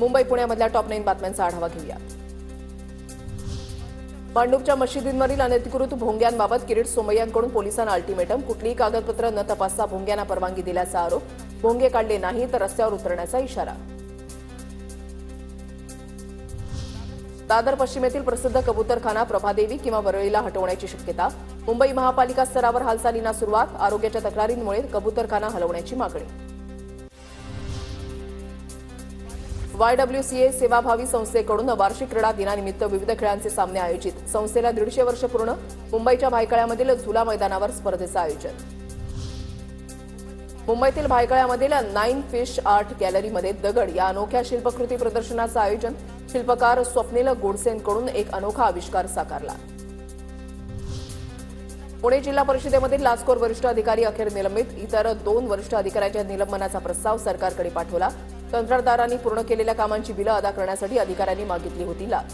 Mumbai पुण्यामधल्या top 9 बातम्यांचा आढावा घेऊया। भांडूपच्या मशिदींवरील अनधिकृत भोंग्यांबाबत किरीट सोमय्यांकडून पोलिसांना अल्टिमेटम। कुठलीही कागदपत्र न तपासता भोंग्यांना परवानगी दिल्याचा आरोप। भोंगे काढले नाही तर रस्त्यावर उतरण्याचा इशारा। दादर पश्चिमेतील प्रसिद्ध कबूतरखाना प्रभादेवी किंवा वरळीला हटवण्याची शक्यता। मुंबई महापालिका स्तरावर हालचालींना सुरुवात। आरोग्याच्या तक्रारींमुळे कबूतरखाना हलवण्याची मागणी। YWCA सेवाभावी संस्थेकडून वार्षिक क्रीडा दिनानिमित्त विविध खेळांचे सामने आयोजित। संस्थेला 150 वर्ष पूर्ण। मुंबईच्या भायखळ्यामधील झुला मैदानावर स्पर्धेचं आयोजन। मुंबईतील भायखळ्यामधील 9 फिश आर्ट गॅलरीमध्ये दगड या अनोख्या शिल्पकृती प्रदर्शनाचं आयोजन। शिल्पकार स्वप्नील गोडसेंकडून एक अनोखा आविष्कार साकारला। पुणे जिल्हा परिषदेमधील लाचखोर वरिष्ठ अधिकारी अखेर निलंबित। इतर 2 वरिष्ठ अधिकाऱ्यांच्या निलंबनाचा प्रस्ताव सरकारकडे पाठवला। कंत्राटदारांनी पूर्ण केलेल्या कामांची बिलं अदा करण्यासाठी अधिकाऱ्यांनी मागितली होती लाच।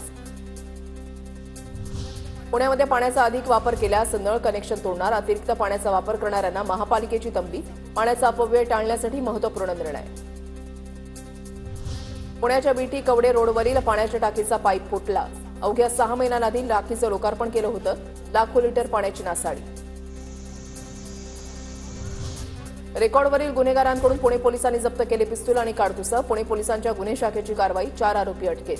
पुण्यामध्ये पाण्याचा अधिक वापर केल्यास नळ कनेक्शन तोडणार। अतिरिक्त पाण्याचा वापर करणाऱ्यांना महापालिकेची तंबी। पाण्याचा अपव्यय टाळण्यासाठी महत्त्वपूर्ण निर्णय। पुण्याच्या बीटी कवडे रोडवरील पाण्याच्या टाकीचा पाईप फुटला। अवघ्या 6 महिन्यांआधी टाकीचं लोकार्पण केलं होतं। लाखो लिटर पाण्याची नासाडी। रेकॉर्डवरील गुन्हेगारांकडून पुणे पोलिसांनी जप्त केले पिस्तूल आणि काडतुसं। पुणे पोलिसांच्या गुन्हे शाखेची कारवाई। 4 आरोपी अटकेत।